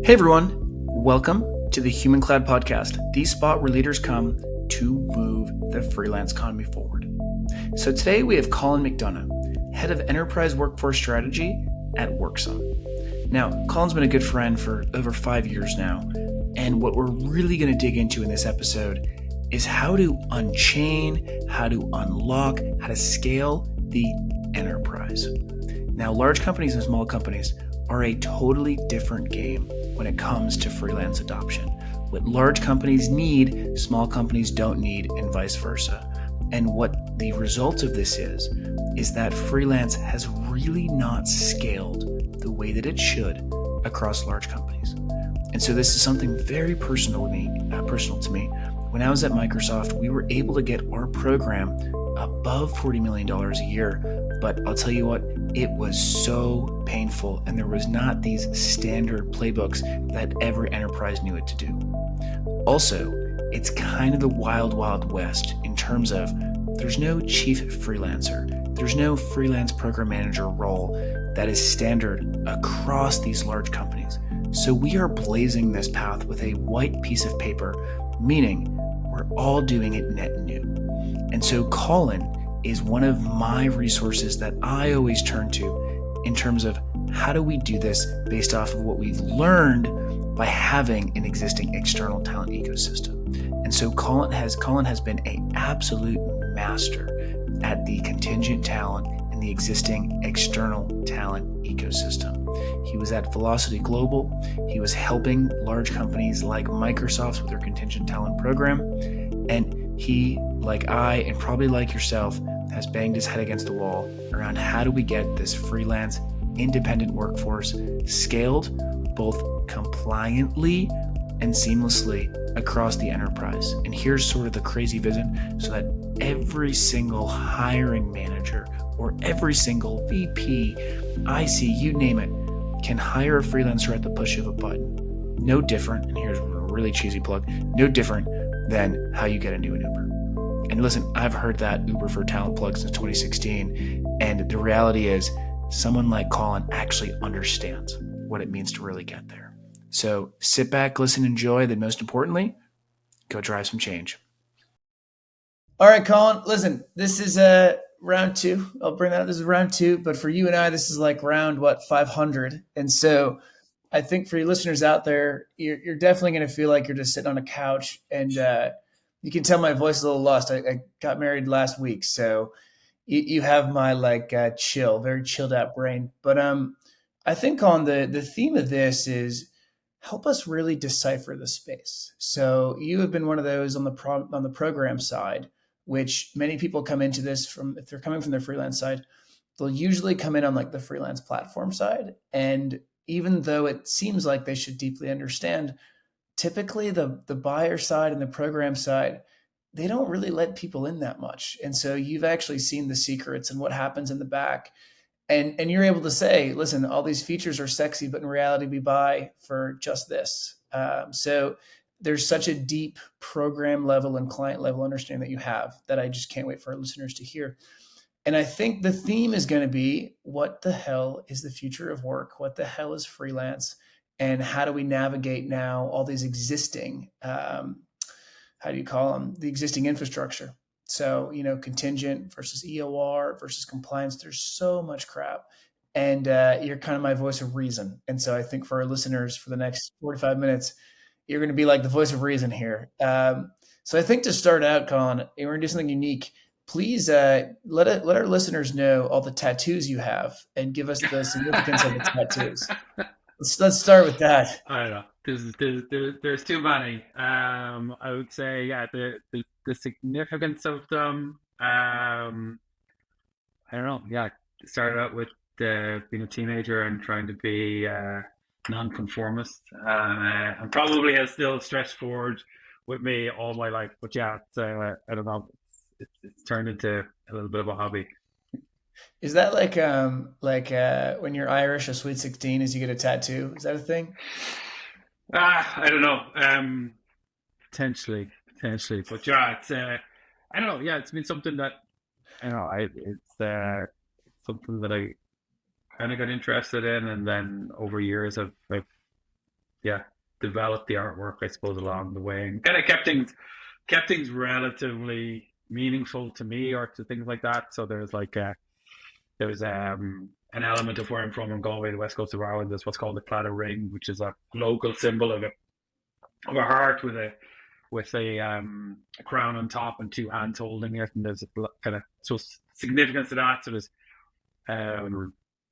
Hey everyone, welcome to the Human Cloud Podcast, the spot where leaders come to move the freelance economy forward. So today we have Colin McDonagh, Head of Enterprise Workforce Strategy at Worksome. Now, Colin's been a good friend for over 5 years now, and what we're really going to dig into in this episode is how to unchain, how to unlock, how to scale the enterprise. Now, large companies and small companies are a totally different game when it comes to freelance adoption. What large companies need, small companies don't need, and vice versa. And what the result of this is that freelance has really not scaled the way that it should across large companies. And so this is something very personal to me. When I was at Microsoft, we were able to get our program above $40 million a year, but I'll tell you what, it was so painful, and there was not these standard playbooks that every enterprise knew it to do. Also, it's kind of the wild, wild west in terms of there's no chief freelancer. There's no freelance program manager role that is standard across these large companies. So we are blazing this path with a white piece of paper, meaning we're all doing it net new. And so Colin is one of my resources that I always turn to in terms of how do we do this based off of what we've learned by having an existing external talent ecosystem. And so Colin has been an absolute master at the contingent talent and the existing external talent ecosystem. He was at Velocity Global. He was helping large companies like Microsoft with their contingent talent program. And he, like I, and probably like yourself, has banged his head against the wall around how do we get this freelance independent workforce scaled both compliantly and seamlessly across the enterprise. And here's sort of the crazy vision so that every single hiring manager or every single VP, IC, you name it, can hire a freelancer at the push of a button. No different, and here's a really cheesy plug, no different than how you get into an Uber. And listen, I've heard that Uber for Talent plug since 2016. And the reality is someone like Colin actually understands what it means to really get there. So sit back, listen, enjoy, then most importantly, go drive some change. All right, Colin, listen, this is round two. I'll bring that up. This is round two, but for you and I, this is like round, 500. And so I think for your listeners out there, you're definitely going to feel like you're just sitting on a couch, and you can tell my voice is a little lost. I got married last week, so you have my very chilled out brain. But I think on the theme of this is help us really decipher the space. So you have been one of those on the program side, which many people come into this from, if they're coming from their freelance side, they'll usually come in on like the freelance platform side. And even though it seems like they should deeply understand, typically the buyer side and the program side, they don't really let people in that much. And so you've actually seen the secrets and what happens in the back. And you're able to say, listen, all these features are sexy, but in reality, we buy for just this. So there's such a deep program level and client level understanding that you have that I just can't wait for our listeners to hear. And I think the theme is going to be, what the hell is the future of work? What the hell is freelance? And how do we navigate now all these existing, how do you call them? The existing infrastructure. So, contingent versus EOR versus compliance, there's so much crap. And you're kind of my voice of reason. And so I think for our listeners for the next 45 minutes, you're going to be like the voice of reason here. So I think to start out, Colin, we're going to do something unique. Please let our listeners know all the tattoos you have and give us the significance of the tattoos. Let's start with that. I don't know. There's too many. I would say, the significance of them. I don't know. Yeah, started out with being a teenager and trying to be non-conformist, and probably has still stretched forward with me all my life. But yeah, I don't know. It's turned into a little bit of a hobby. Is that like when you're Irish, a sweet 16 is you get a tattoo? Is that a thing? I don't know. Potentially, but yeah, it's I don't know. Yeah, it's been something that it's something that I kind of got interested in, and then over years I've yeah, developed the artwork, I suppose, along the way, and kind of kept things relatively meaningful to me or to things like that. So there's an element of where I'm from in Galway, the west coast of Ireland. There's what's called the Claddagh ring, which is a local symbol of a heart with a crown on top and two hands holding it, and there's a kind of so significance to that. So there's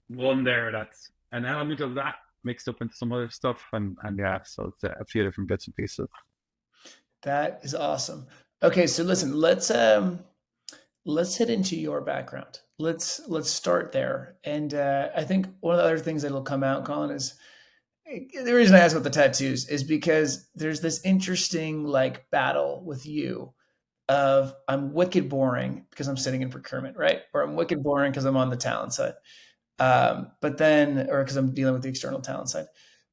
one there that's an element of that mixed up into some other stuff, and yeah, so it's a few different bits and pieces. That is awesome. Okay, so listen, let's hit into your background. Let's start there. And I think one of the other things that'll come out, Colin, is the reason I asked about the tattoos is because there's this interesting like battle with you of I'm wicked boring because I'm sitting in procurement, right? Or I'm wicked boring because I'm on the talent side. But then, or because I'm dealing with the external talent side.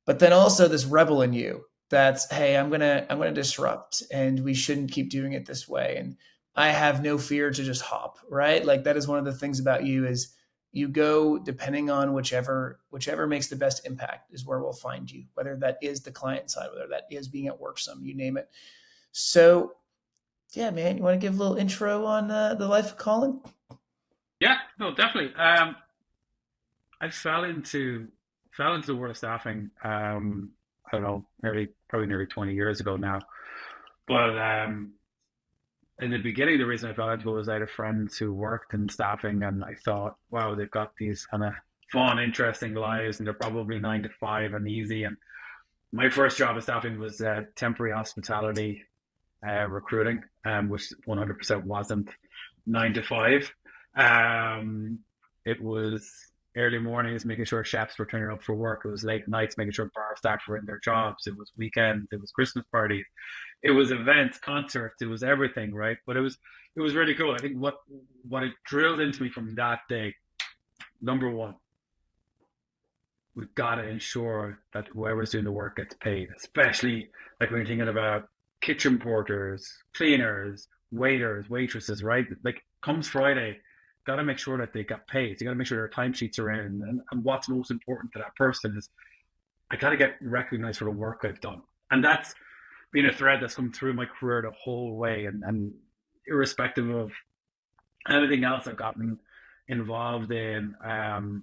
But then also this rebel in you that's, hey, I'm gonna disrupt, and we shouldn't keep doing it this way. And I have no fear to just hop, right? Like that is one of the things about you is you go depending on whichever makes the best impact is where we'll find you, whether that is the client side, whether that is being at Worksome, you name it. So yeah, man, you want to give a little intro on the life of Colin? Yeah, no, definitely. I fell into the world of staffing. I don't know, probably nearly 20 years ago now. But in the beginning, the reason I fell into it was I had a friend who worked in staffing, and I thought, wow, they've got these kind of fun, interesting lives, and they're probably 9 to 5 and easy. And my first job in staffing was temporary hospitality recruiting, which 100% wasn't 9 to 5. Um, it was early mornings, making sure chefs were turning up for work. It was late nights, making sure bar staff were in their jobs. It was weekends. It was Christmas parties. It was events, concerts. It was everything, right? But it was really cool. I think what it drilled into me from that day, number one, we've got to ensure that whoever's doing the work gets paid, especially like when you're thinking about kitchen porters, cleaners, waiters, waitresses, right? Like comes Friday, got to make sure that they got paid. You got to make sure their timesheets are in. And what's most important to that person is I got to get recognized for the work I've done. And that's been a thread that's come through my career the whole way. And irrespective of anything else I've gotten involved in,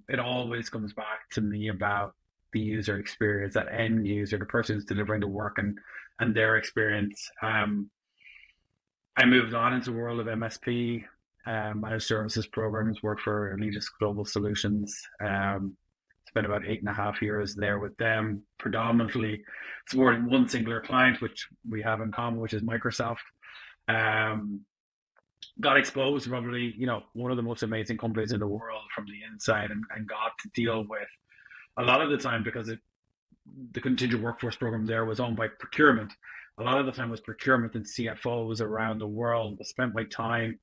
it always comes back to me about the user experience, that end user, the person who's delivering the work and their experience. I moved on into the world of MSP, managed services programs, worked for Allegis Global Solutions. Spent about 8.5 years there with them, predominantly supporting one singular client, which we have in common, which is Microsoft. Um, got exposed to probably one of the most amazing companies in the world from the inside, and got to deal with a lot of the time because the contingent workforce program there was owned by procurement. A lot of the time was procurement and CFOs around the world. I spent my time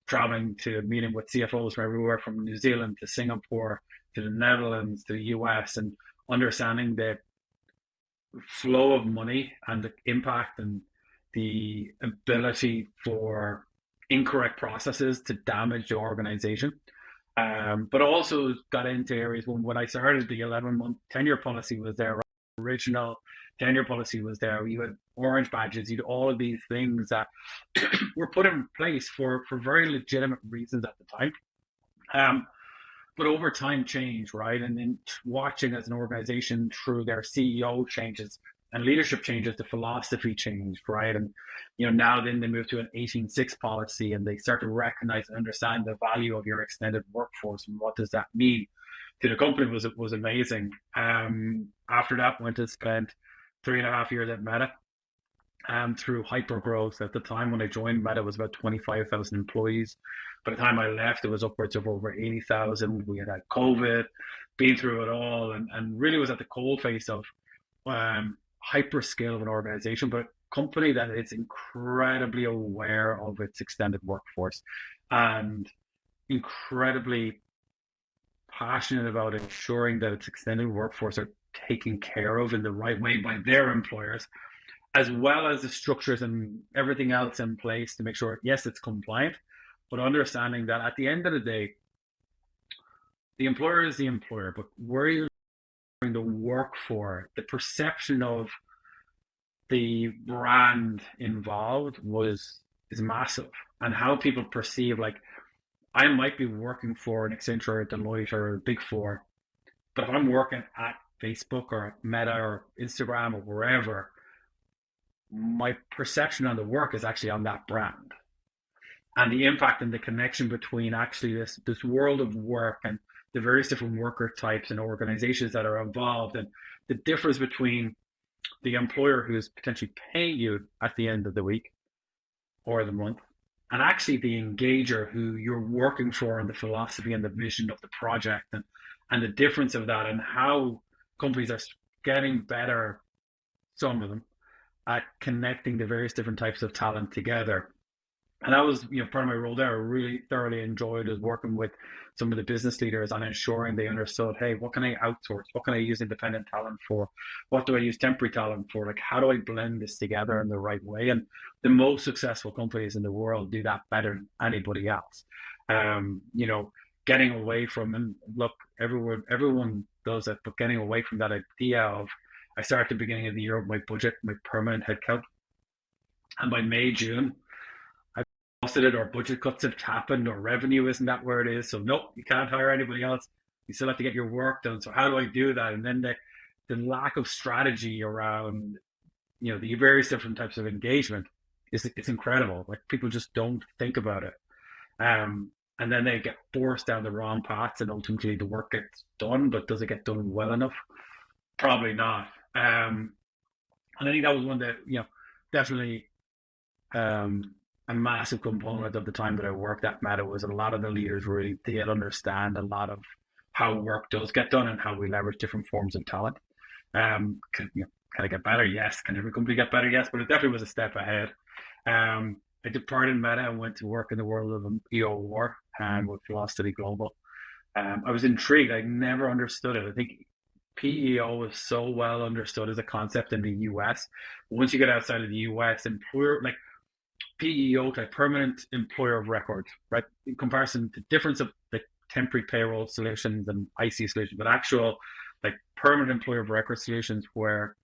traveling to meeting with CFOs from everywhere, from New Zealand to Singapore to the Netherlands to the US, and understanding the flow of money and the impact and the ability for incorrect processes to damage the organization. But also got into areas when I started, the 11-month tenure policy was there. Right? Original tenure policy was there. You had orange badges. You had all of these things that were put in place for very legitimate reasons at the time. But over time changed, right? And then watching as an organization through their CEO changes and leadership changes, the philosophy changed, right? And now then they move to an 18-6 policy, and they start to recognize and understand the value of your extended workforce and what does that mean to the company was amazing. After that, went to spend 3.5 years at Meta. Through hyper growth. At the time when I joined Meta, it was about 25,000 employees. By the time I left, it was upwards of over 80,000. We had COVID, been through it all, and really was at the coalface of hyper scale of an organization, but a company that is incredibly aware of its extended workforce and incredibly passionate about ensuring that its extended workforce are taken care of in the right way by their employers, as well as the structures and everything else in place to make sure, yes, it's compliant, but understanding that at the end of the day, the employer is the employer, but where you're the work for, the perception of the brand involved is massive, and how people perceive, like, I might be working for an Accenture or Deloitte or a Big Four, but if I'm working at Facebook or Meta or Instagram or wherever, my perception on the work is actually on that brand, and the impact and the connection between actually this world of work and the various different worker types and organizations that are involved, and the difference between the employer who's potentially paying you at the end of the week or the month, and actually the engager who you're working for, and the philosophy and the vision of the project, and the difference of that, and how companies are getting better, some of them, at connecting the various different types of talent together. And that was, part of my role there. I really thoroughly enjoyed is working with some of the business leaders on ensuring they understood, hey, what can I outsource? What can I use independent talent for? What do I use temporary talent for? Like, how do I blend this together in the right way? And the most successful companies in the world do that better than anybody else. Getting away from, and look, everyone does it, but getting away from that idea of, I start at the beginning of the year with my budget, my permanent headcount, and by May, June, it, or budget cuts have happened, or revenue isn't that where it is. So nope, you can't hire anybody else. You still have to get your work done. So how do I do that? And then the lack of strategy around, the various different types of engagement it's incredible. Like, people just don't think about it. And then they get forced down the wrong paths, and ultimately the work gets done, but does it get done well enough? Probably not. And I think that was one that, definitely, a massive component of the time that I worked at Meta was a lot of the leaders really did understand a lot of how work does get done and how we leverage different forms of talent. Can I get better? Yes. Can every company get better? Yes. But it definitely was a step ahead. I departed Meta and went to work in the world of EOR and with Velocity Global. I was intrigued. I never understood it. I think PEO is so well understood as a concept in the US. Once you get outside of the US, PEO, like permanent employer of record, right? In comparison to difference of the temporary payroll solutions and IC solutions, but actual like permanent employer of record solutions where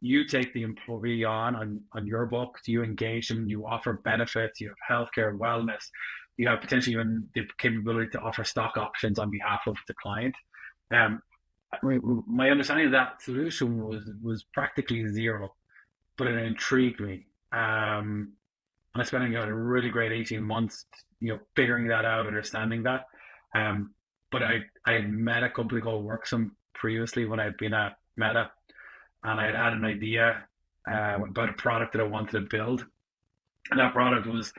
you take the employee on your books, you engage them, you offer benefits, you have healthcare, wellness, you have potentially even the capability to offer stock options on behalf of the client. My understanding of that solution was practically zero, but it intrigued me. And I spent a really great 18 months, figuring that out, understanding that. But I had met a company called Worksome previously when I'd been at Meta, and I had an idea about a product that I wanted to build. And that product was,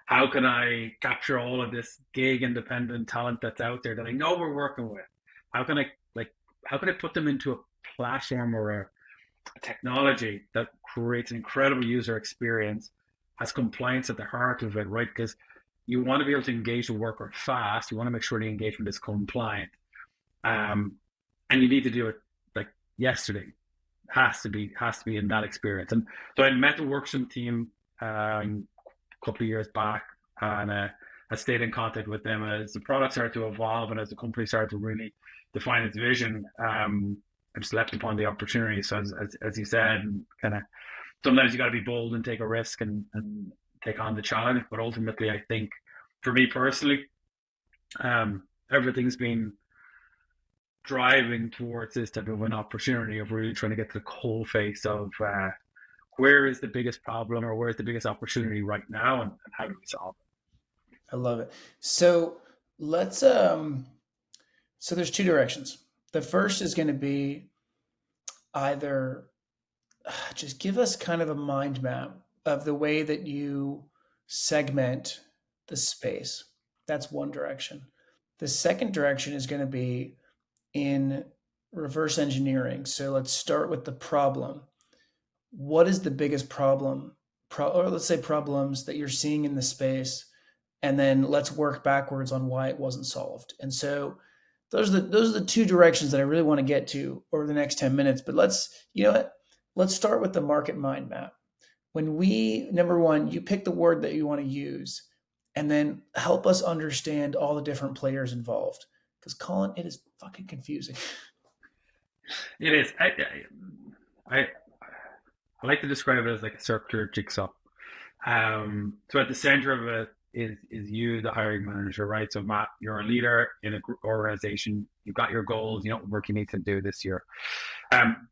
how can I capture all of this gig independent talent that's out there that I know we're working with? How can I put them into a platform or a technology that creates an incredible user experience, has compliance at the heart of it, right? Because you want to be able to engage the worker fast. You want to make sure the engagement is compliant. And you need to do it like yesterday. Has to be in that experience. And so I met the Worksome team a couple of years back, and I stayed in contact with them as the product started to evolve and as the company started to really define its vision. I just leapt upon the opportunity. So as you said, kind of, sometimes you got to be bold and take a risk and take on the challenge. But ultimately, I think for me personally, everything's been driving towards this type of an opportunity of really trying to get to the coal face of where is the biggest problem or where's the biggest opportunity right now, and how do we solve it? I love it. So let's so there's two directions. The first is going to be either just give us kind of a mind map of the way that you segment the space. That's one direction. The second direction is going to be in reverse engineering. So let's start with the problem. What is the biggest problem, or let's say problems that you're seeing in the space, and then let's work backwards on why it wasn't solved. And so those are the two directions that I really want to get to over the next 10 minutes. But let's start with the market mind map. When number one, you pick the word that you want to use, and then help us understand all the different players involved. Because Colin, it is fucking confusing. It is. I like to describe it as like a circular jigsaw. So at the center of it is you, the hiring manager, right? So Matt, you're a leader in an organization. You've got your goals. You know what work you need to do this year. Um,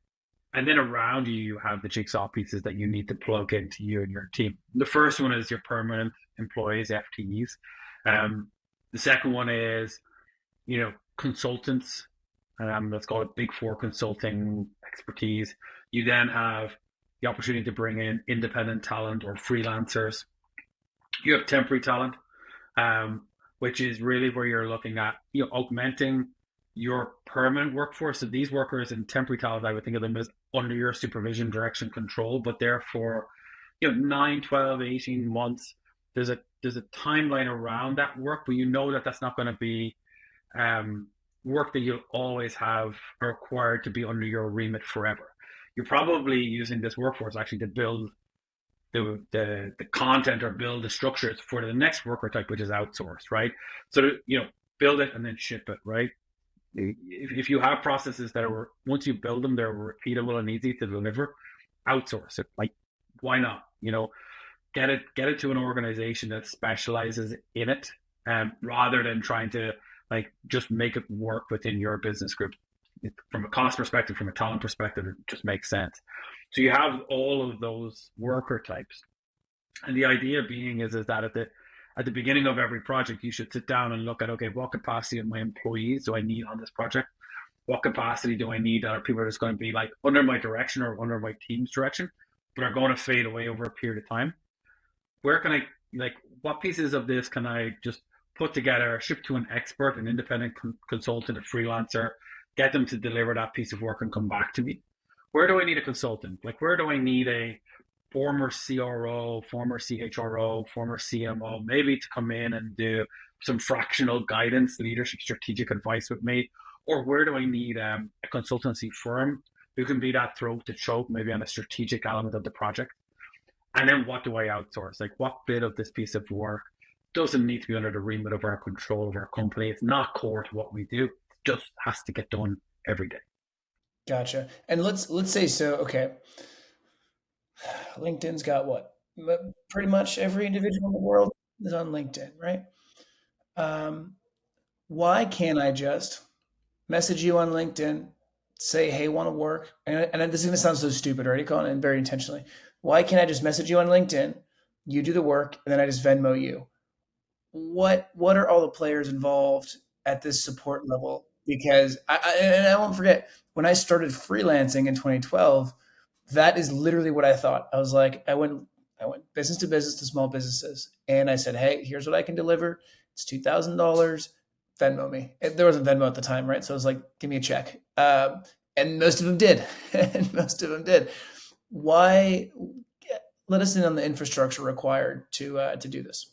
and then around you, you have the jigsaw pieces that you need to plug into you and your team. The first one is your permanent employees, FTEs. The second one is, consultants. Let's call it Big Four consulting expertise. You then have the opportunity to bring in independent talent or freelancers. You have temporary talent, which is really where you're looking at augmenting your permanent workforce. So these workers and temporary talent, I would think of them as under your supervision, direction, control, but therefore, 9, 12, 18 months. There's a timeline around that work, but you know that that's not going to be work that you'll always have required to be under your remit forever. You're probably using this workforce actually to build the content or build the structures for the next worker type, which is outsourced, right? So build it and then ship it, right? If you have processes that are, once you build them, they're repeatable and easy to deliver, outsource it. Like, why not? Get it to an organization that specializes in it, rather than trying to just make it work within your business group. From a cost perspective, from a talent perspective, it just makes sense. So you have all of those worker types, and the idea being is that at the beginning of every project, you should sit down and look at, okay, what capacity of my employees do I need on this project? What capacity do I need that are people that's going to be under my direction or under my team's direction, but are going to fade away over a period of time? Where can I, what pieces of this can I just put together, ship to an expert, an independent consultant, a freelancer, get them to deliver that piece of work and come back to me? Where do I need a consultant? Where do I need a former CRO, former CHRO, former CMO, maybe to come in and do some fractional guidance, leadership, strategic advice with me? Or where do I need a consultancy firm who can be that throat to choke, maybe on a strategic element of the project? And then what do I outsource? What bit of this piece of work doesn't need to be under the remit of our control of our company? It's not core to what we do. It just has to get done every day. Gotcha. And let's say, so, okay, LinkedIn's got what? Pretty much every individual in the world is on LinkedIn, right? Why can't I just message you on LinkedIn, say, hey, want to work? And this is going to sound so stupid, already, Colin, and very intentionally. Why can't I just message you on LinkedIn? You do the work, and then I just Venmo you. What are all the players involved at this support level? Because I won't forget, when I started freelancing in 2012, that is literally what I thought. I was like, I went business to business to small businesses, and I said, hey, here's what I can deliver. It's $2,000. Venmo me. There wasn't Venmo at the time, right? So I was like, give me a check. And most of them did. Why? Let us in on the infrastructure required to do this.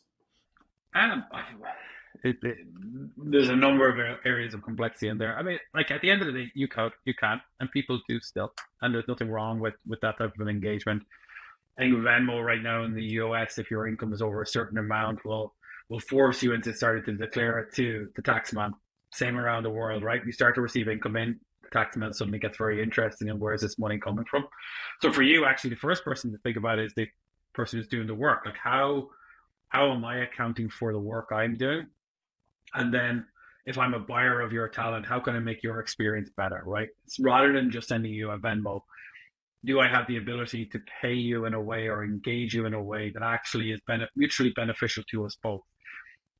There's a number of areas of complexity in there. I mean, at the end of the day, you can, and people do still, and there's nothing wrong with that type of an engagement. I think Venmo right now in the US, if your income is over a certain amount, will force you into starting to declare it to the taxman. Same around the world, right? You start to receive income in, the taxman suddenly gets very interested in where's this money coming from. So for you, actually, the first person to think about is the person who's doing the work. How am I accounting for the work I'm doing? And then if I'm a buyer of your talent, how can I make your experience better, right? It's rather than just sending you a Venmo, do I have the ability to pay you in a way or engage you in a way that actually is mutually beneficial to us both?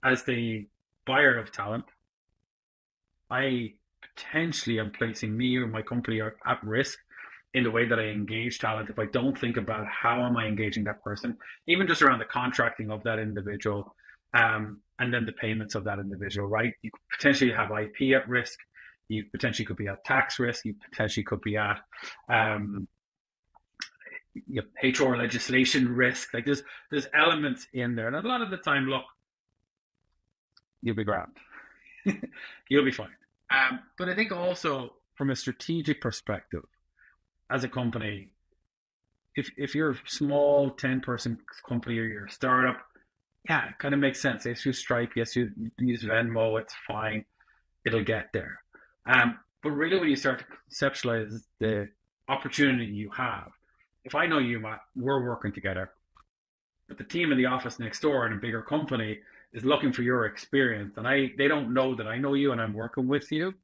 As the buyer of talent, I potentially am placing me or my company at risk in the way that I engage talent if I don't think about how am I engaging that person, even just around the contracting of that individual, and then the payments of that individual, right? You potentially have IP at risk. You potentially could be at tax risk. You potentially could be at HR legislation risk. There's elements in there, and a lot of the time, look, you'll be grand. You'll be fine. But I think also from a strategic perspective, as a company, if you're a small 10-person company or you're a startup, yeah, it kind of makes sense. Yes, you Stripe, yes, you use Venmo, it's fine. It'll get there. But really, when you start to conceptualize the opportunity you have, if I know you, Matt, we're working together, but the team in the office next door in a bigger company is looking for your experience, and they don't know that I know you and I'm working with you,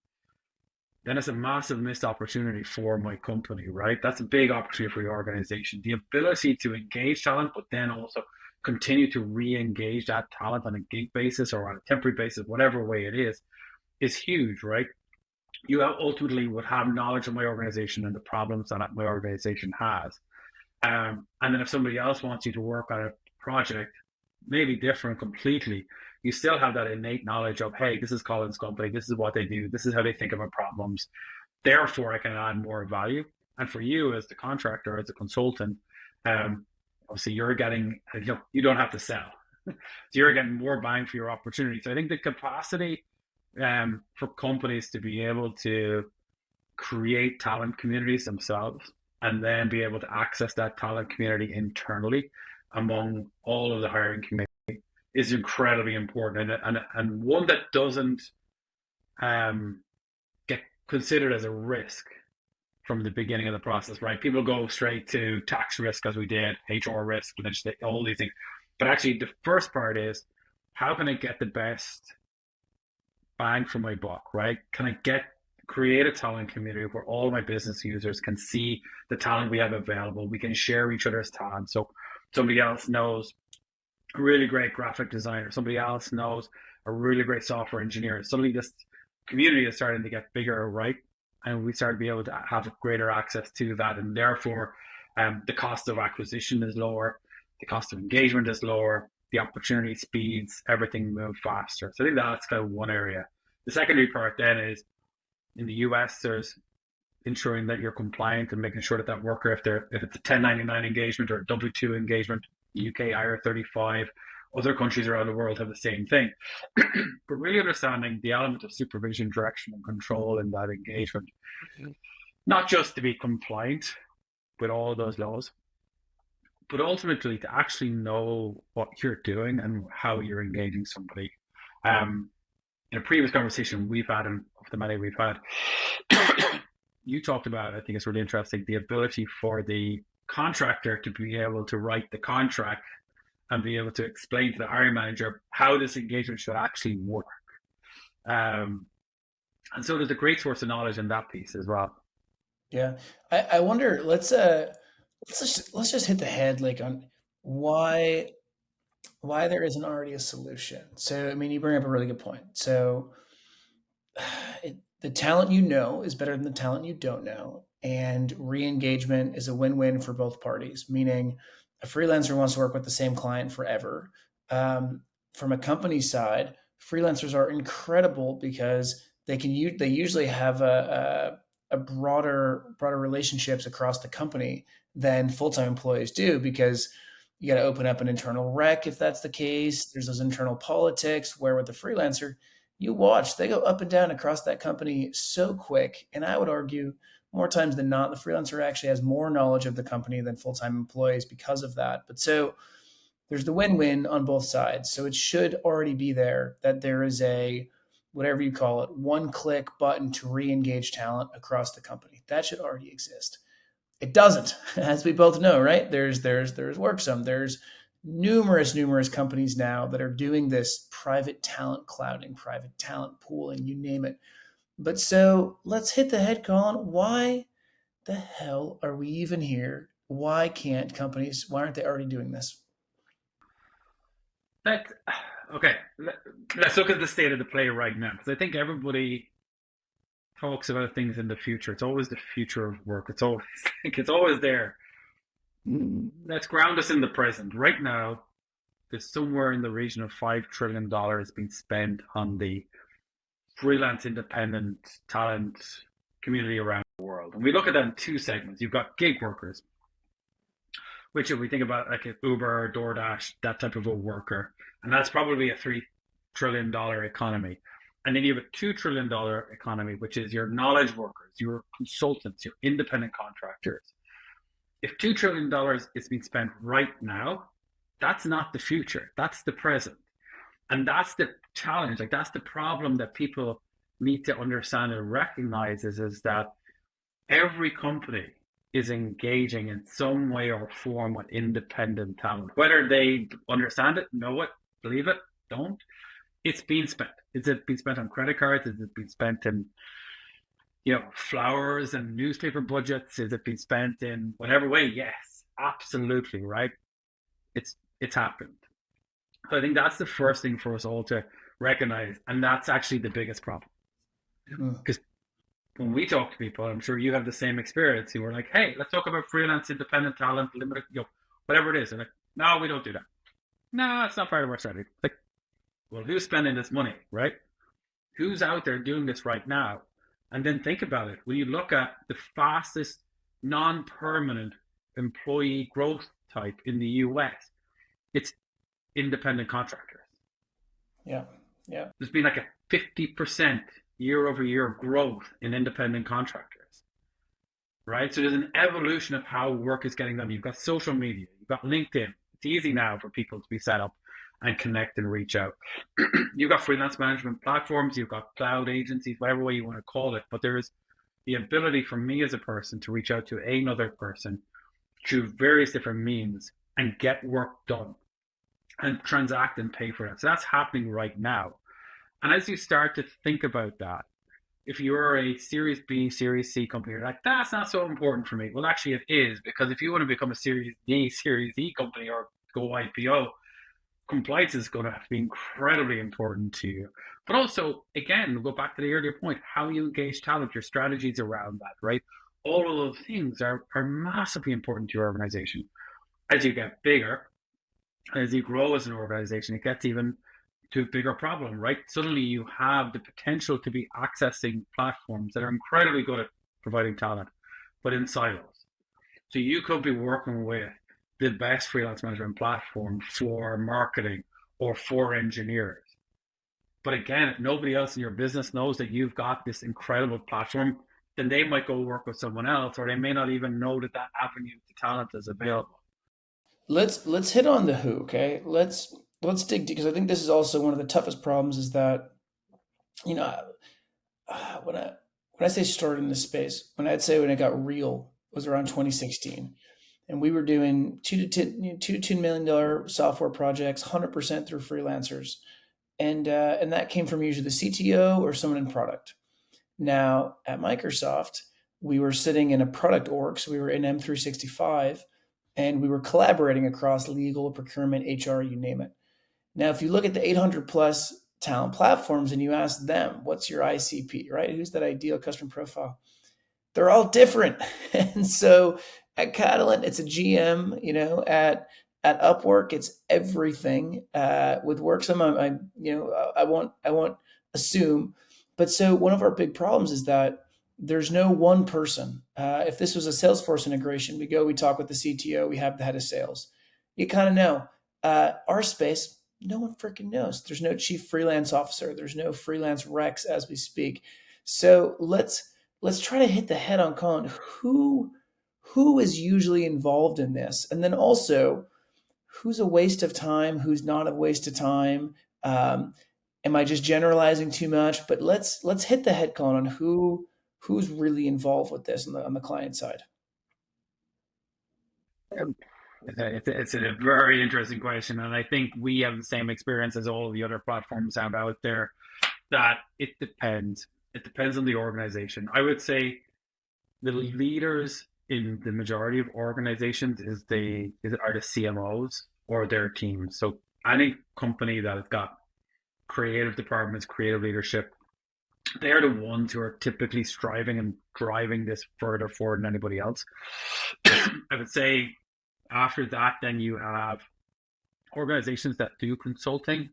then it's a massive missed opportunity for my company, right? That's a big opportunity for your organization. The ability to engage talent, but then also continue to re-engage that talent on a gig basis or on a temporary basis, whatever way it is huge, right? You ultimately would have knowledge of my organization and the problems that my organization has. And then if somebody else wants you to work on a project, maybe different completely, you still have that innate knowledge of, hey, this is Colin's company, this is what they do, this is how they think about problems. Therefore, I can add more value. And for you as the contractor, as a consultant, obviously you're getting, you don't have to sell. So you're getting more bang for your opportunity. So I think the capacity for companies to be able to create talent communities themselves and then be able to access that talent community internally among all of the hiring community is incredibly important, and one that doesn't get considered as a risk from the beginning of the process, right? People go straight to tax risk as we did, HR risk, and just all these things. But actually, the first part is, how can I get the best bang for my buck, right? Can I create a talent community where all my business users can see the talent we have available? We can share each other's talent. So somebody else knows a really great graphic designer, somebody else knows a really great software engineer. Suddenly this community is starting to get bigger, right? And we start to be able to have greater access to that. And therefore, the cost of acquisition is lower, the cost of engagement is lower, the opportunity speeds, everything moves faster. So I think that's kind of one area. The secondary part then is, in the US, there's ensuring that you're compliant and making sure that that worker, if it's a 1099 engagement or a W2 engagement, UK IR35, other countries around the world have the same thing. But really understanding the element of supervision, direction, and control in that engagement, not just to be compliant with all of those laws, but ultimately to actually know what you're doing and how you're engaging somebody. In a previous conversation we've had, and of the many we've had, you talked about, I think it's really interesting, the ability for the contractor to be able to write the contract and be able to explain to the hiring manager how this engagement should actually work. And so there's a great source of knowledge in that piece as well. Yeah, I wonder. Let's just hit the head like on why why there isn't already a solution. So I mean, you bring up a really good point. So the talent you know is better than the talent you don't know, and re-engagement is a win-win for both parties. Meaning, a freelancer wants to work with the same client forever. From a company side, freelancers are incredible because they usually have a broader relationships across the company than full-time employees do, because you got to open up an internal rec if that's the case. There's those internal politics where with the freelancer, you watch, they go up and down across that company so quick. And I would argue more times than not, the freelancer actually has more knowledge of the company than full-time employees because of that. But so there's the win-win on both sides. So it should already be there that there is a, whatever you call it, one-click button to re-engage talent across the company. That should already exist. It doesn't, as we both know, right? There's Worksome. There's numerous companies now that are doing this private talent clouding, private talent pooling, you name it. But so let's hit the head, Colin. Why the hell are we even here? Why aren't they already doing this? That okay. Let's look at the state of the play right now, because I think everybody talks about things in the future. It's always the future of work. It's always it's always there. Let's ground us in the present. Right now, there's somewhere in the region of $5 trillion being spent on the freelance independent talent community around the world. And we look at that in two segments. You've got gig workers, which if we think about like Uber, DoorDash, that type of a worker, and that's probably a $3 trillion economy. And then you have a $2 trillion economy, which is your knowledge workers, your consultants, your independent contractors. If $2 trillion is being spent right now, that's not the future. That's the present. And that's the challenge. Like, that's the problem that people need to understand and recognize is that every company is engaging in some way or form with independent talent. Whether they understand it, know it, believe it, don't, it's being spent. Is it being spent on credit cards? Is it being spent in flowers and newspaper budgets? Is it being spent in whatever way? Yes, absolutely, right? It's happened. So I think that's the first thing for us all to recognize, and that's actually the biggest problem. Because when we talk to people, I'm sure you have the same experience. You were like, "Hey, let's talk about freelance, independent talent, limited, whatever it is." And like, no, we don't do that. No, it's not part of our strategy. Like, well, who's spending this money, right? Who's out there doing this right now? And then think about it. When you look at the fastest non-permanent employee growth type in the US, it's independent contractors. Yeah. There's been like a 50% year over year growth in independent contractors, right? So there's an evolution of how work is getting done. You've got social media, you've got LinkedIn. It's easy now for people to be set up and connect and reach out. You've got freelance management platforms, you've got cloud agencies, whatever way you want to call it. But there is the ability for me as a person to reach out to another person through various different means and get work done and transact and pay for it. So that's happening right now. And as you start to think about that, if you're a Series B, Series C company, you're like, that's not so important for me. Well, actually it is, because if you want to become a Series D, Series E company or go IPO, compliance is going to have to be incredibly important to you. But also, again, we'll go back to the earlier point, how you engage talent, your strategies around that, right? All of those things are massively important to your organization. As you get bigger, as you grow as an organization, it gets even to a bigger problem, right? Suddenly you have the potential to be accessing platforms that are incredibly good at providing talent, but in silos. So you could be working with the best freelance management platform for marketing or for engineers. But again, if nobody else in your business knows that you've got this incredible platform, then they might go work with someone else, or they may not even know that avenue to talent is available. Let's hit on the who, okay? Let's dig deep, because I think this is also one of the toughest problems is that, you know, when I say started in this space, when it got real was around 2016. And we were doing $2 million software projects, 100% through freelancers, and that came from usually the CTO or someone in product. Now at Microsoft, we were sitting in a product org, so we were in M365, and we were collaborating across legal, procurement, HR, you name it. Now, if you look at the 800 plus talent platforms and you ask them, what's your ICP, right? Who's that ideal customer profile? They're all different. And so at Catalent, it's a GM, at Upwork, it's everything. With Worksome, I won't assume. But so one of our big problems is that there's no one person. If this was a Salesforce integration, we talk with the CTO, we have the head of sales. You kind of know. Our space, no one freaking knows. There's no chief freelance officer. There's no freelance Rex as we speak. So let's try to hit the head on, Colin. Who is usually involved in this? And then also, who's a waste of time? Who's not a waste of time? Am I just generalizing too much? But let's hit the head, Colin, on who's really involved with this on the client side. It's a very interesting question, and I think we have the same experience as all the other platforms have out there. That it depends. It depends on the organization. I would say the leaders in the majority of organizations are the CMOs or their teams. So any company that has got creative departments, creative leadership, they're the ones who are typically striving and driving this further forward than anybody else. I would say after that, then you have organizations that do consulting,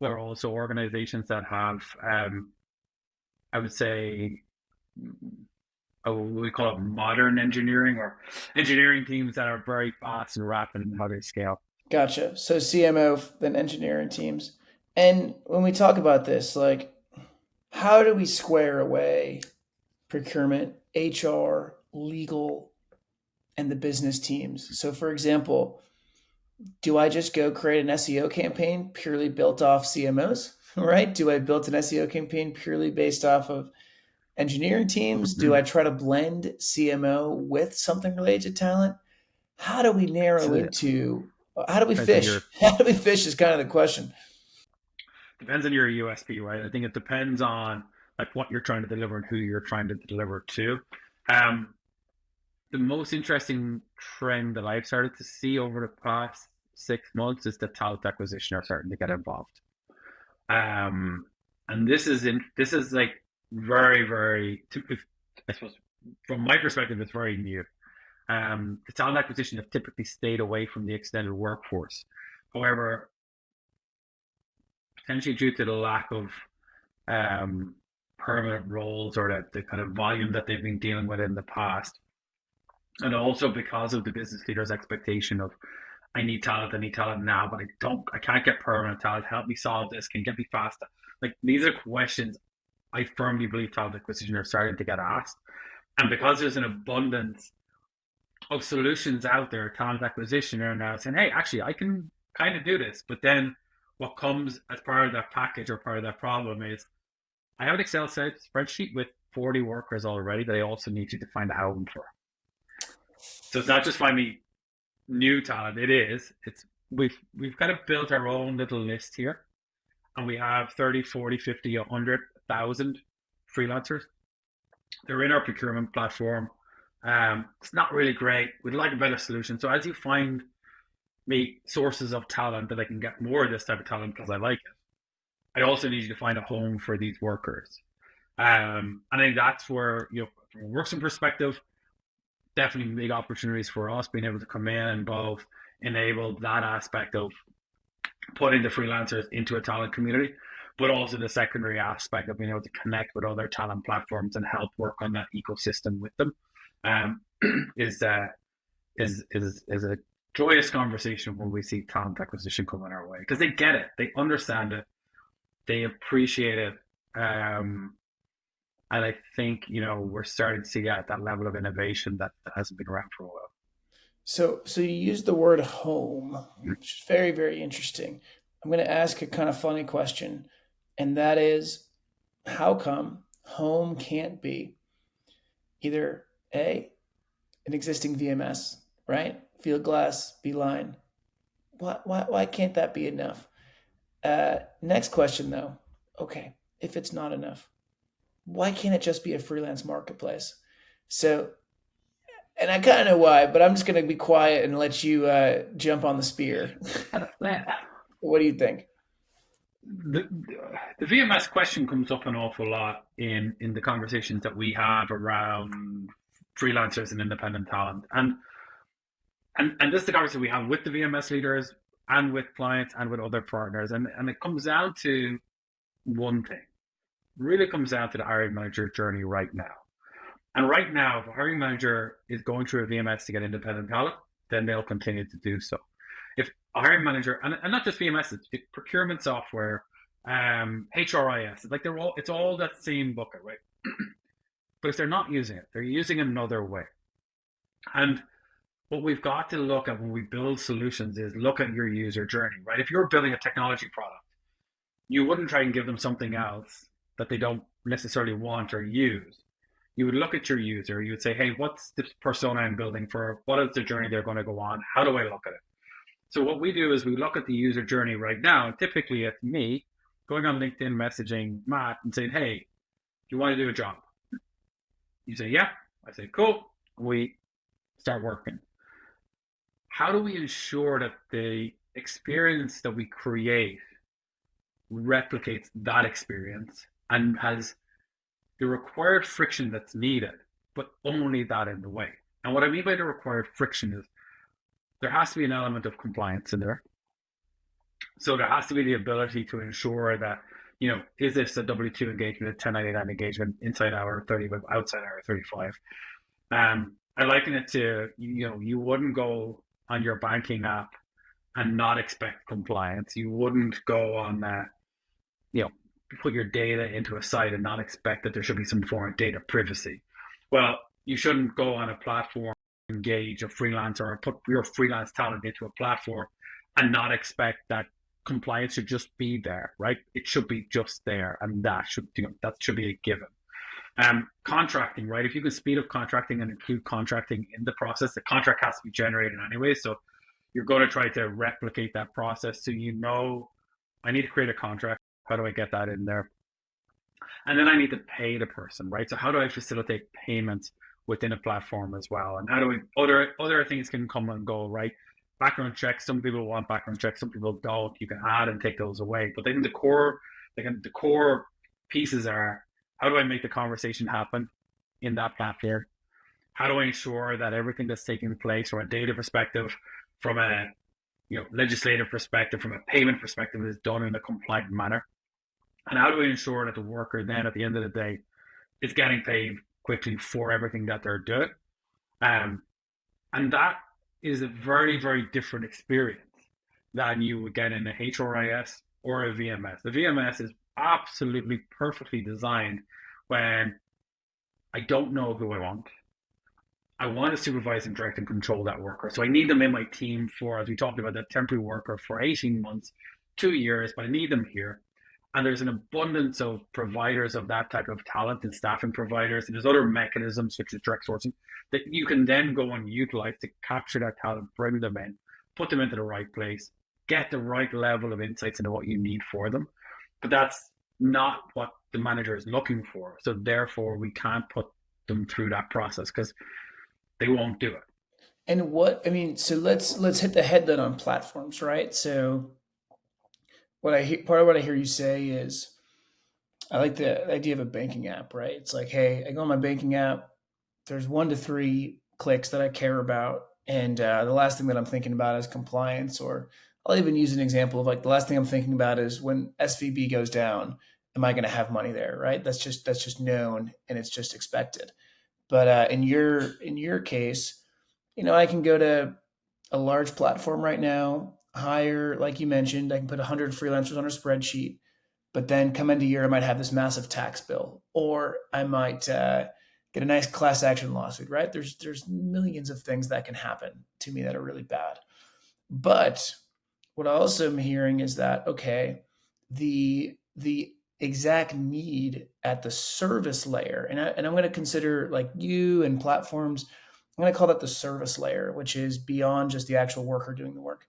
or also organizations that have, I would say, we call it modern engineering, or engineering teams that are very fast and rapid in how they scale. Gotcha. So CMO, then engineering teams. And when we talk about this, like, how do we square away procurement, HR, legal, and the business teams? So for example, do I just go create an SEO campaign purely built off CMOs? right? Do I build an SEO campaign purely based off of engineering teams? Do I try to blend CMO with something related to talent? How do we narrow So into, how do we depends on your fish? How do we fish is kind of the question. depends on your USP, right? I think it depends on like what you're trying to deliver and who you're trying to deliver to. Um, the most interesting trend that I've started to see over the past 6 months is that talent acquisition are starting to get involved. Um, and this is like very, very, I suppose from my perspective, it's very new. The talent acquisition have typically stayed away from the extended workforce. However, potentially due to the lack of um, permanent roles or the kind of volume that they've been dealing with in the past, and also because of the business leader's expectation of I need talent now, but I can't get permanent talent. Help me solve this. Can you get me faster? Like these are questions I firmly believe talent acquisition are starting to get asked. And because there's an abundance of solutions out there, talent acquisition are now saying, hey, actually, I can kind of do this. But then what comes as part of that package or part of that problem is I have an Excel spreadsheet with 40 workers already that I also need you to find a home for. So it's not just find me new talent. It's we've kind of built our own little list here, and we have 30, 40, 50, 100,000 freelancers. They're in our procurement platform. It's not really great. We'd like a better solution. So as you find me sources of talent that I can get more of this type of talent because I like it, I also need you to find a home for these workers. And I think that's where, from a Worksome perspective, definitely big opportunities for us being able to come in and both enable that aspect of putting the freelancers into a talent community, but also the secondary aspect of being able to connect with other talent platforms and help work on that ecosystem with them. Um, is a joyous conversation when we see talent acquisition coming our way because they get it, they understand it, they appreciate it, and I think we're starting to see that level of innovation that hasn't been around for a while. So you use the word home, which is very, very interesting. I'm going to ask a kind of funny question, and that is, how come home can't be either A, an existing VMS, right? Field glass, beeline. Why can't that be enough? Next question though. Okay, if it's not enough, why can't it just be a freelance marketplace? So, and I kind of know why, but I'm just going to be quiet and let you jump on the spear. What do you think? the, the VMS question comes up an awful lot in the conversations that we have around freelancers and independent talent, and this is the conversation we have with the VMS leaders and with clients and with other partners, and it comes down to one thing. Really comes down to the hiring manager journey right now. And right now, if a hiring manager is going through a VMS to get independent talent, then they'll continue to do so. If a hiring manager, and not just VMS, it's procurement software, HRIS, like it's all that same bucket, right? But if they're not using it, they're using another way. And what we've got to look at when we build solutions is look at your user journey, right? If you're building a technology product, you wouldn't try and give them something else that they don't necessarily want or use. You would look at your user, you would say, hey, what's the persona I'm building for? What is the journey they're going to go on? How do I look at it? So what we do is we look at the user journey right now, and typically it's me going on LinkedIn messaging Matt and saying, hey, do you want to do a job? You say, yeah. I say, cool. We start working. How do we ensure that the experience that we create replicates that experience and has the required friction that's needed, but only that in the way? And what I mean by the required friction is there has to be an element of compliance in there. So there has to be the ability to ensure that, is this a W-2 engagement, a 1099 engagement, inside hour 30, outside hour 35? I liken it to, you wouldn't go on your banking app and not expect compliance. You wouldn't go on that, put your data into a site and not expect that there should be some form of data privacy. Well, you shouldn't go on a platform, engage a freelancer or put your freelance talent into a platform and not expect that compliance should just be there, right? It should be just there, and that should be a given. Contracting, right? If you can speed up contracting and include contracting in the process, the contract has to be generated anyway. So you're going to try to replicate that process. So I need to create a contract. How do I get that in there? And then I need to pay the person, right? So how do I facilitate payments within a platform as well? And how do other things can come and go, right? Background checks. Some people want background checks. Some people don't. You can add and take those away. But I think the core pieces are, how do I make the conversation happen in that platform? How do I ensure that everything that's taking place from a data perspective, from a legislative perspective, from a payment perspective, is done in a compliant manner? And how do I ensure that the worker then at the end of the day is getting paid quickly for everything that they're doing? And that is a very, very different experience than you would get in a HRIS or a VMS. The VMS is absolutely perfectly designed when I don't know who I want. I want to supervise and direct and control that worker. So I need them in my team for, as we talked about, that temporary worker for 18 months, 2 years, but I need them here. And there's an abundance of providers of that type of talent and staffing providers. And there's other mechanisms such as direct sourcing that you can then go and utilize to capture that talent, bring them in, put them into the right place, get the right level of insights into what you need for them. But that's not what the manager is looking for. So therefore, we can't put them through that process because they won't do it. And so let's hit the head then on platforms, right? So part of what I hear you say is, I like the idea of a banking app, right? It's like, hey, I go on my banking app, there's 1 to 3 clicks that I care about, and the last thing that I'm thinking about is compliance. Or I'll even use an example of, like, the last thing I'm thinking about is when SVB goes down, am I going to have money there, right? That's just known and it's just expected. But in your case, I can go to a large platform right now, hire, like you mentioned, I can put 100 freelancers on a spreadsheet, but then come into year, I might have this massive tax bill, or I might get a nice class action lawsuit, right? There's millions of things that can happen to me that are really bad. But what I also am hearing is that, okay, the exact need at the service layer, and I'm going to consider, like, you and platforms, I'm going to call that the service layer, which is beyond just the actual worker doing the work.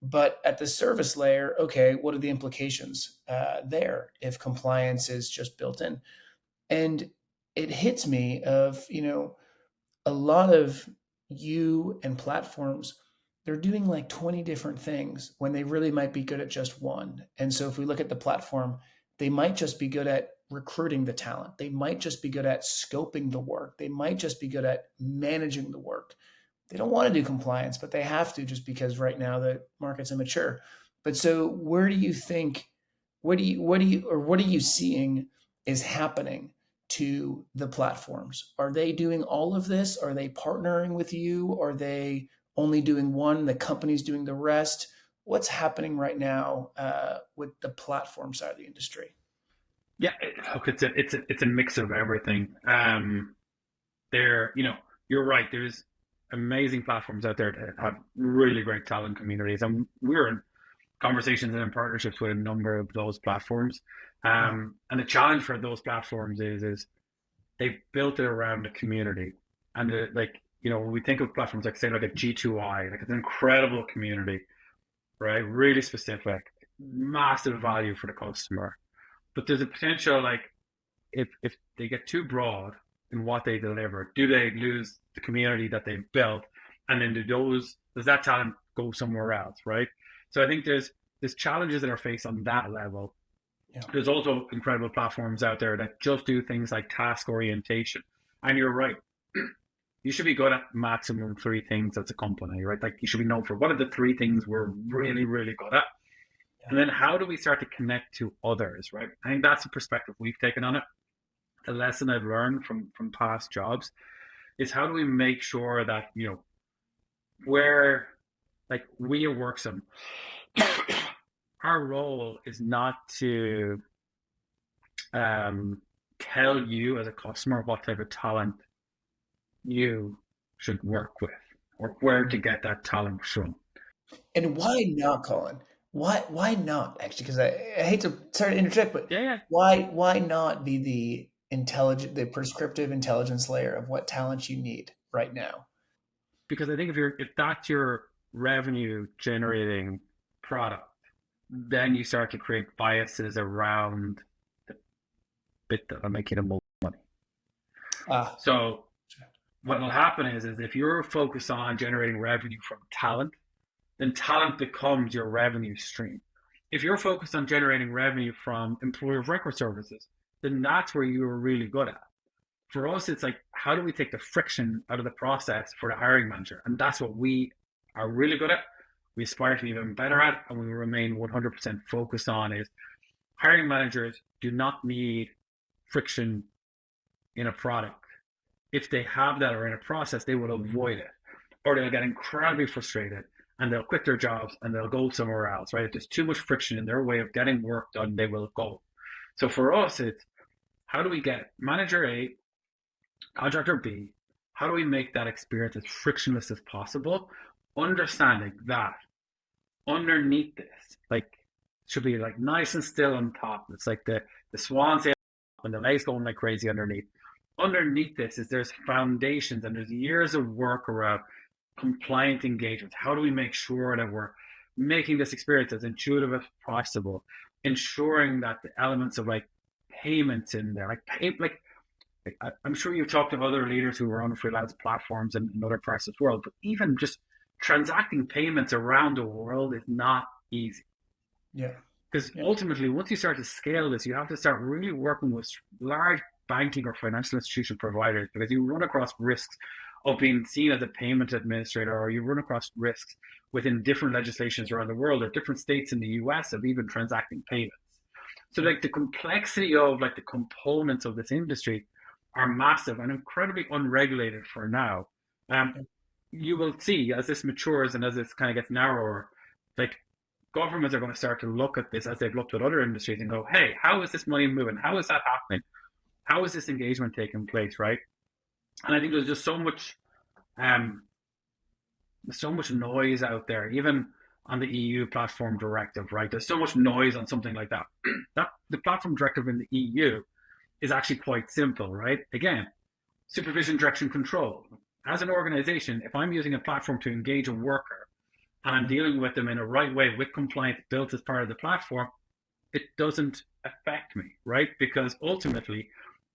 But at the service layer, okay, what are the implications there if compliance is just built in? And it hits me of, a lot of you and platforms, they're doing like 20 different things when they really might be good at just one. And so if we look at the platform, they might just be good at recruiting the talent. They might just be good at scoping the work. They might just be good at managing the work. They don't want to do compliance, but they have to, just because right now the market's immature. But so where do you think, what are you seeing is happening to the platforms? Are they doing all of this? Are they partnering with you? Are they only doing one? The company's doing the rest? What's happening right now with the platform side of the industry? Yeah, look, it's a mix of everything. You're right. There's amazing platforms out there that have really great talent communities, and we're in conversations and in partnerships with a number of those platforms. And the challenge for those platforms is they've built it around the community, and when we think of platforms like, say, like a G2I, like, it's an incredible community, right? Really specific, massive value for the customer. But there's a potential, like, if they get too broad in what they deliver, do they lose the community that they've built? And then does that talent go somewhere else, right? So I think there's challenges that are faced on that level. Yeah. There's also incredible platforms out there that just do things like task orientation. And you're right. You should be good at maximum 3 things as a company, right? Like, you should be known for what are the 3 things we're really, really good at. And then how do we start to connect to others, right? I think that's the perspective we've taken on it. The lesson I've learned from past jobs is, how do we make sure that, we at Worksome, our role is not to tell you as a customer what type of talent you should work with or where to get that talent from. And why not, Colin? Why not actually? Because I hate to sorry to interject, but Yeah, yeah. why not be the prescriptive intelligence layer of what talent you need right now? Because I think if that's your revenue generating product, then you start to create biases around the bit that will make you the most money. Ah, So what will happen is if you're focused on generating revenue from talent, then talent becomes your revenue stream. If you're focused on generating revenue from employer of record services, then that's where you're really good at. For us, it's like, how do we take the friction out of the process for the hiring manager? And that's what we are really good at. We aspire to be even better at, and we remain 100% focused on is hiring managers do not need friction in a product. If they have that or in a process, they will avoid it, or they'll get incredibly frustrated and they'll quit their jobs and they'll go somewhere else, right? If there's too much friction in their way of getting work done, they will go. So for us, it's how do we get manager A, contractor B, how do we make that experience as frictionless as possible? Understanding that underneath this, like, should be like nice and still on top. It's like the swan sail and the legs going like crazy underneath. Underneath this is there's foundations and there's years of work around compliant engagement. How do we make sure that we're making this experience as intuitive as possible, ensuring that the elements of like payments in there, like I'm sure you've talked to other leaders who are on freelance platforms and in other parts of the world, but even just transacting payments around the world is not easy. yeah, Because yeah, ultimately, once you start to scale this, you have to start really working with large banking or financial institution providers because you run across risks of being seen as a payment administrator, or you run across risks within different legislations around the world or different states in the US of even transacting payments. So yeah, like the complexity of like the components of this industry are massive and incredibly unregulated for now. Um, yeah, you will see as this matures and as this kind of gets narrower, like governments are going to start to look at this as they've looked at other industries and go, hey, how is this money moving? How is that happening? How is this engagement taking place, right? And I think there's just um, so much noise out there, even on the EU platform directive, right? There's so much noise on something like that. That the platform directive in the EU is actually quite simple, right? Again, supervision, direction, control. As an organization, if I'm using a platform to engage a worker and I'm dealing with them in a right way with compliance built as part of the platform, it doesn't affect me, right? Because ultimately,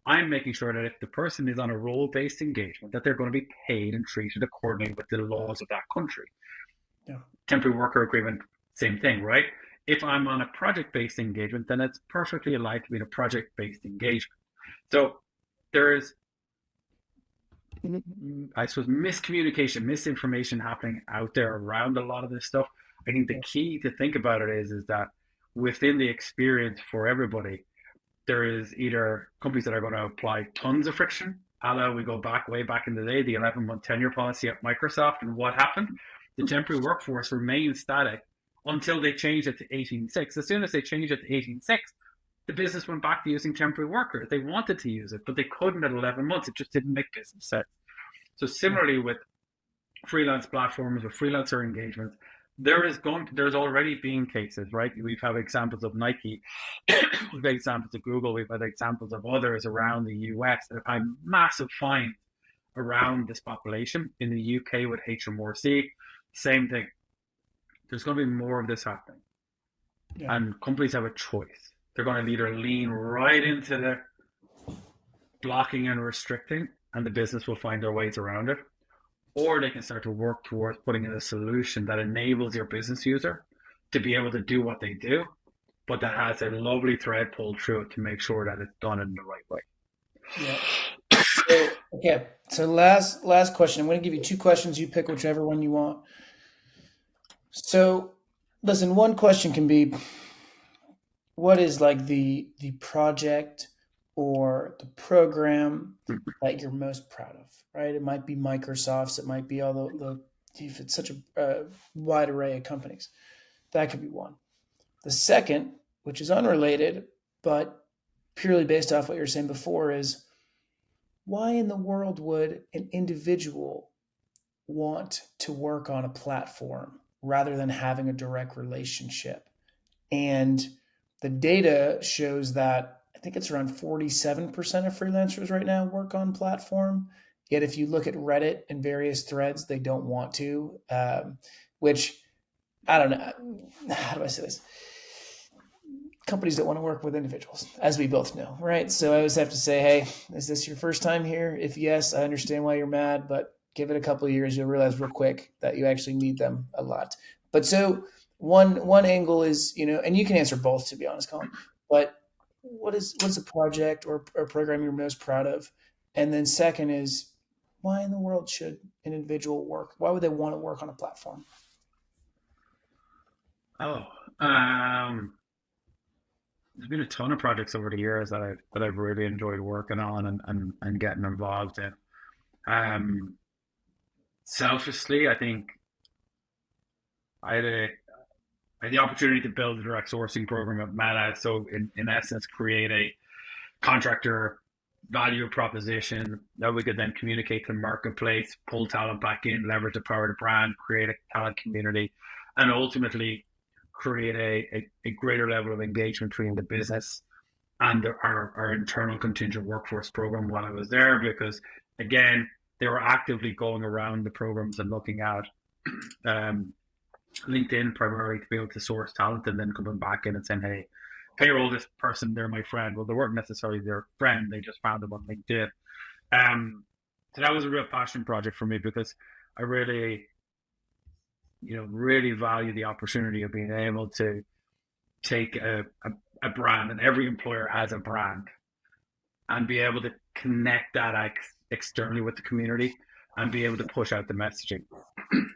I'm making sure that if the person is on a role-based engagement, that they're going to be paid and treated accordingly with the laws of that country. yeah, Temporary worker agreement, same thing, right? If I'm on a project-based engagement, then it's perfectly aligned to be a project-based engagement. So there's, I suppose, miscommunication, misinformation happening out there around a lot of this stuff. I think the yeah, key to think about it is that within the experience for everybody, there is either companies that are going to apply tons of friction, a la we go back way back in the day, the 11-month tenure policy at Microsoft, and what happened? The temporary workforce remained static until they changed it to 18.6. As soon as they changed it to 18.6, the business went back to using temporary workers. They wanted to use it, but they couldn't at 11 months. It just didn't make business sense. So yeah, similarly with freelance platforms or freelancer engagements, there's already been cases, right? We've had examples of Nike, we've had examples of Google, we've had examples of others around the US that have had massive fines around this population. In the UK with HMRC, same thing. There's going to be more of this happening, yeah. and companies have a choice. They're going to either lean right into the blocking and restricting, and the business will find their ways around it, or they can start to work towards putting in a solution that enables your business user to be able to do what they do, but that has a lovely thread pulled through it to make sure that it's done in the right way. Yeah. So okay. So last question. I'm going to give you two questions. You pick whichever one you want. So listen, one question can be what is like the project or the program that you're most proud of, right? It might be Microsoft's, it might be all if it's such a wide array of companies. That could be one. The second, which is unrelated, but purely based off what you were saying before, is why in the world would an individual want to work on a platform rather than having a direct relationship And the data shows that I think it's around 47% of freelancers right now work on platform. Yet if you look at Reddit and various threads, they don't want to, which I don't know. How do I say this? Companies don't want to work with individuals, as we both know, right? So I always have to say, hey, is this your first time here? If yes, I understand why you're mad, but give it a couple of years, you'll realize real quick that you actually need them a lot. But so one angle is, and you can answer both, to be honest, Colin, but what's a project or program you're most proud of? And then second is, why in the world should an individual work? Why would they want to work on a platform? There's been a ton of projects over the years that I've really enjoyed working on and getting involved in. Selfishly, I think I had the opportunity to build a direct sourcing program at Meta. So in essence, create a contractor value proposition that we could then communicate to the marketplace, pull talent back in, leverage the power of the brand, create a talent community, and ultimately create a greater level of engagement between the business and our internal contingent workforce program while I was there, because again, they were actively going around the programs and looking at LinkedIn primarily to be able to source talent, and then coming back in and saying, hey, payroll this person, they're my friend. Well, they weren't necessarily their friend, they just found them on LinkedIn. So that was a real passion project for me, because I really value the opportunity of being able to take a brand, and every employer has a brand, and be able to connect that externally with the community and be able to push out the messaging.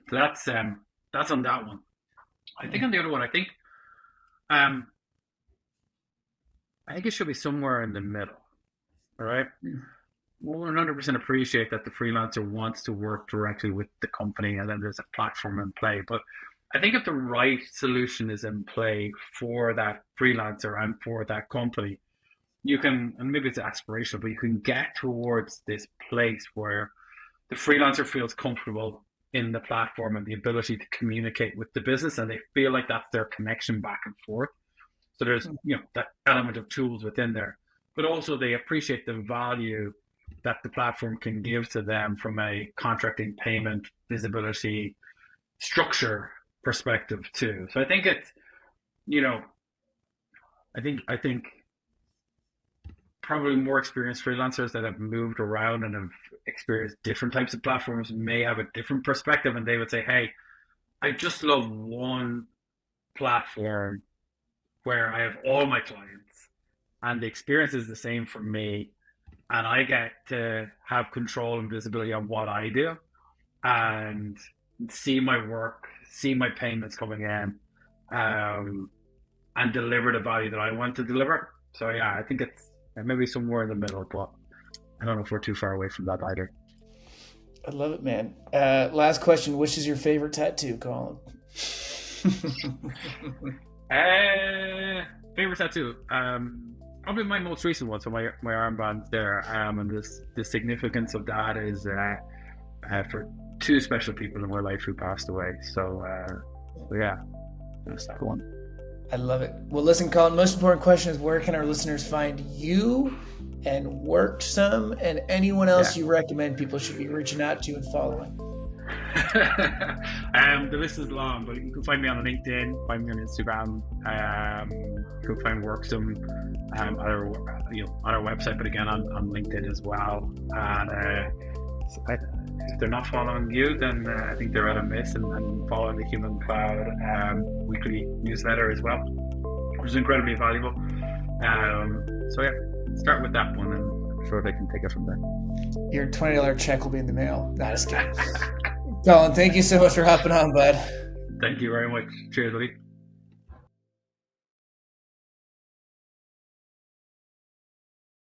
So that's on that one. I think on the other one, I think it should be somewhere in the middle. All right. We'll 100% appreciate that the freelancer wants to work directly with the company, and then there's a platform in play. But I think if the right solution is in play for that freelancer and for that company, you can, and maybe it's aspirational, but you can get towards this place where the freelancer feels comfortable in the platform and the ability to communicate with the business, and they feel like that's their connection back and forth. So there's that element of tools within there, but also they appreciate the value that the platform can give to them from a contracting, payment, visibility, structure perspective too. So I think it's, I think probably more experienced freelancers that have moved around and have experienced different types of platforms may have a different perspective, and they would say, hey, I just love one platform where I have all my clients and the experience is the same for me, and I get to have control and visibility on what I do and see my work, see my payments coming in, and deliver the value that I want to deliver. So yeah, I think it's maybe somewhere in the middle, but I don't know if we're too far away from that either. I love it, man. Last question. Which is your favorite tattoo, Colin? Favorite tattoo? Probably my most recent one, so my armband there, and the significance of that is for two special people in my life who passed away. So yeah, that's that one. I love it. Well, listen, Colin, most important question is, where can our listeners find you and Worksome and anyone else you recommend people should be reaching out to and following? The list is long, but you can find me on LinkedIn, find me on Instagram. You can find Worksome on our website, but again on LinkedIn as well. And if they're not following you, then I think they're at a miss, and following the Human Cloud weekly newsletter as well, which is incredibly valuable. So yeah, start with that one, and I'm sure they can take it from there. Your $20 check will be in the mail. Not just kidding. Colin, thank you so much for hopping on, bud. Thank you very much. Cheers, buddy.